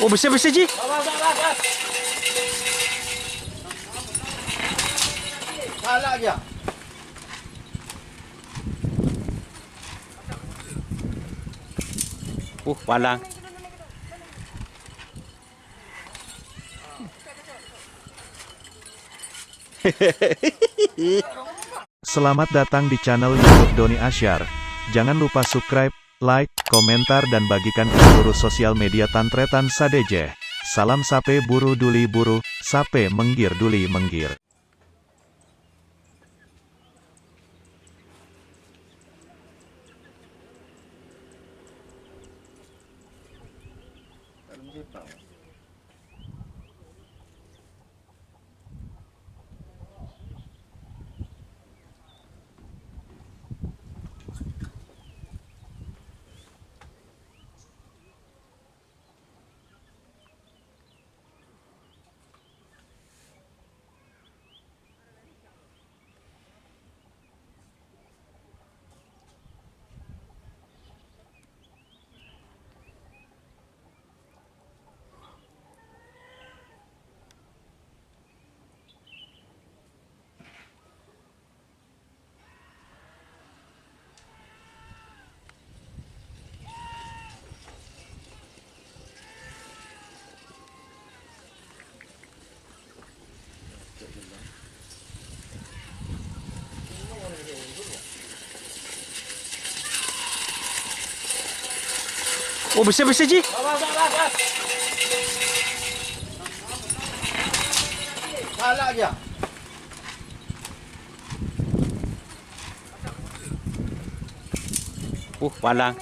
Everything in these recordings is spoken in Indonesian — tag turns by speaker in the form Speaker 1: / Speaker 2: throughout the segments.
Speaker 1: Oh, besar-besar Ji.
Speaker 2: Salah dia.
Speaker 1: Palang.
Speaker 3: Selamat datang di channel YouTube Doni Asyar. Jangan lupa subscribe, like, komentar dan bagikan ke seluruh sosial media Tantretan Sadeje. Salam sape buru duli buru, sape menggir duli menggir.
Speaker 1: Oh, besar-besar Ji.
Speaker 2: Salah dia.
Speaker 1: Palang.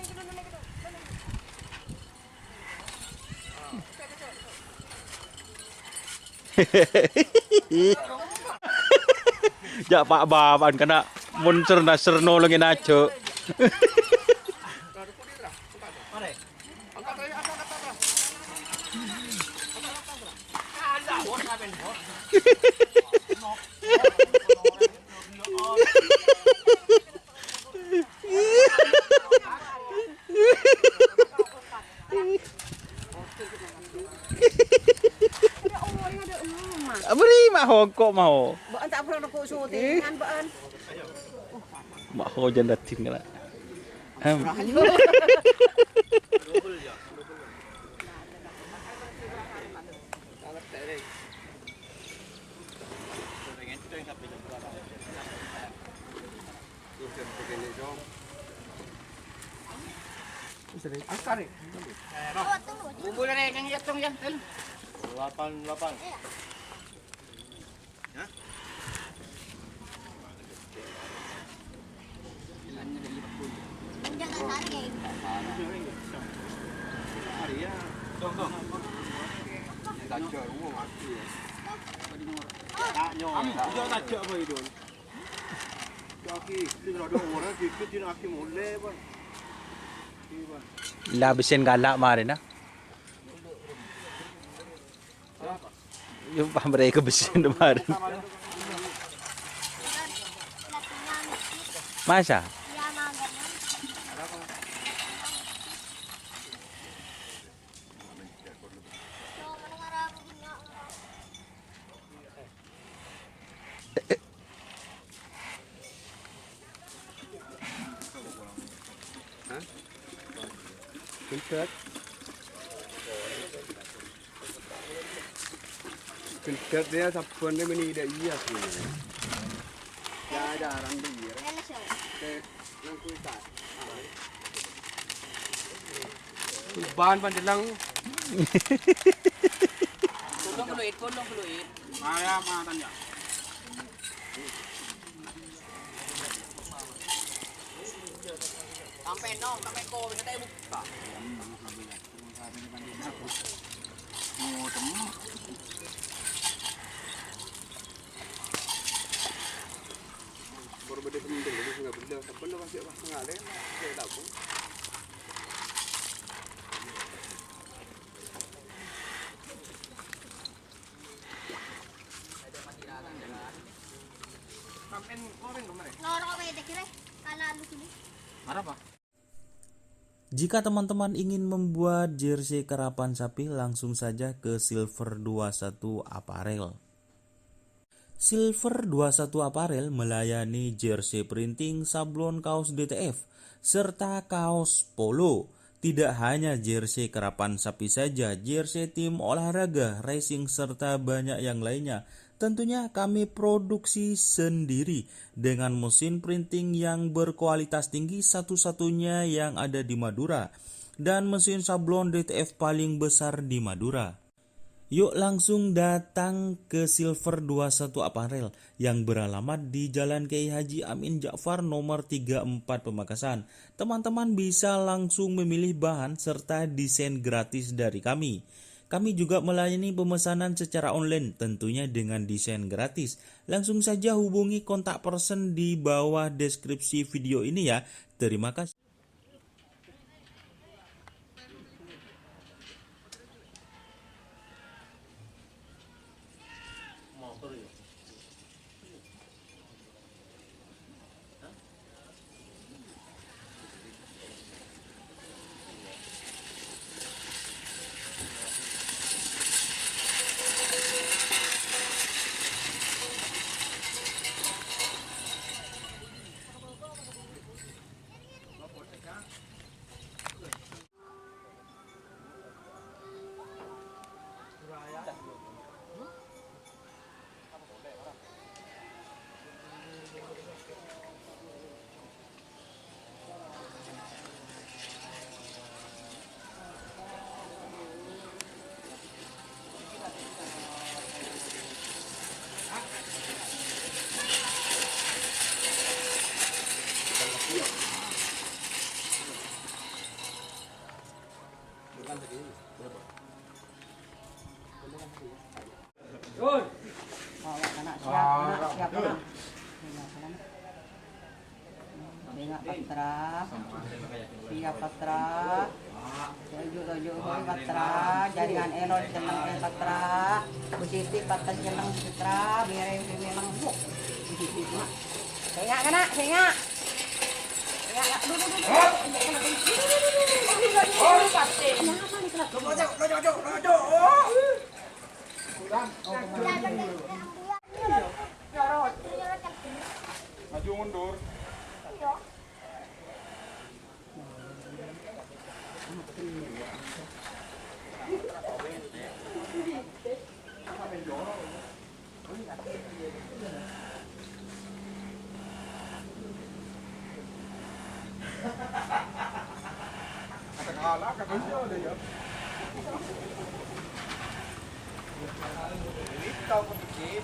Speaker 1: Jak Pak Baban kena muncer nasr nolongin aja. Beri mak ho kok mau.
Speaker 4: Baan tak pernah nak syutingan baan.
Speaker 1: Mak ho jan dating kena.
Speaker 2: Kumpul na yang hitung ya.
Speaker 5: 8.
Speaker 1: Labisin galak marin ah. Yung pamrey ko besin marin. Masa?
Speaker 5: Filter dia sapuannya meni ida iya sih. Ya jarang dia. Nang kuita. Ban panjelang.
Speaker 4: Tolong fluid.
Speaker 5: Maya matanya.
Speaker 4: Sampai ko, kita tayo buka.
Speaker 5: Baru beda kemudian jadi nggak beda. Sebelum masih pas ngale, saya tahu. Sampai kemarin.
Speaker 4: Loro ko may dekire. Kala lu sini.
Speaker 1: Marah pa?
Speaker 6: Jika teman-teman ingin membuat jersey karapan sapi, langsung saja ke Silver 21 Apparel. Silver 21 Apparel melayani jersey printing, sablon kaos DTF, serta kaos polo. Tidak hanya jersey karapan sapi saja, jersey tim olahraga, racing, serta banyak yang lainnya. Tentunya kami produksi sendiri dengan mesin printing yang berkualitas tinggi, satu-satunya yang ada di Madura, dan mesin sablon DTF paling besar di Madura. Yuk langsung datang ke Silver 21 Apparel yang beralamat di Jalan Kiai Haji Amin Ja'far nomor 34 Pamekasan. Teman-teman bisa langsung memilih bahan serta desain gratis dari kami. Kami juga melayani pemesanan secara online, tentunya dengan desain gratis. Langsung saja hubungi kontak person di bawah deskripsi video ini ya. Terima kasih.
Speaker 4: Siap patra, tujuh patra, jaringan elon jeneng patra, busiti patra jeneng patra, biarin memang buk. Saya kena, saya.
Speaker 5: Maju mundur. Kalah kan aja deh ya. Tahu sedikit.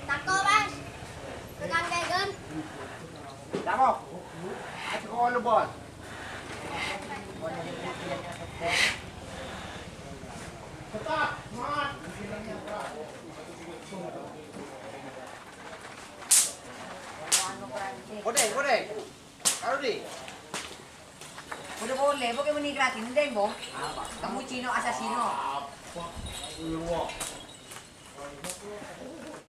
Speaker 7: Tako Mas. Tekan kagen.
Speaker 2: Tamo. At ko ano ba? Kodek. Karo di.
Speaker 4: Udah boleh, pokoknya menigratin, hindi mo? Kamu Chino asasino.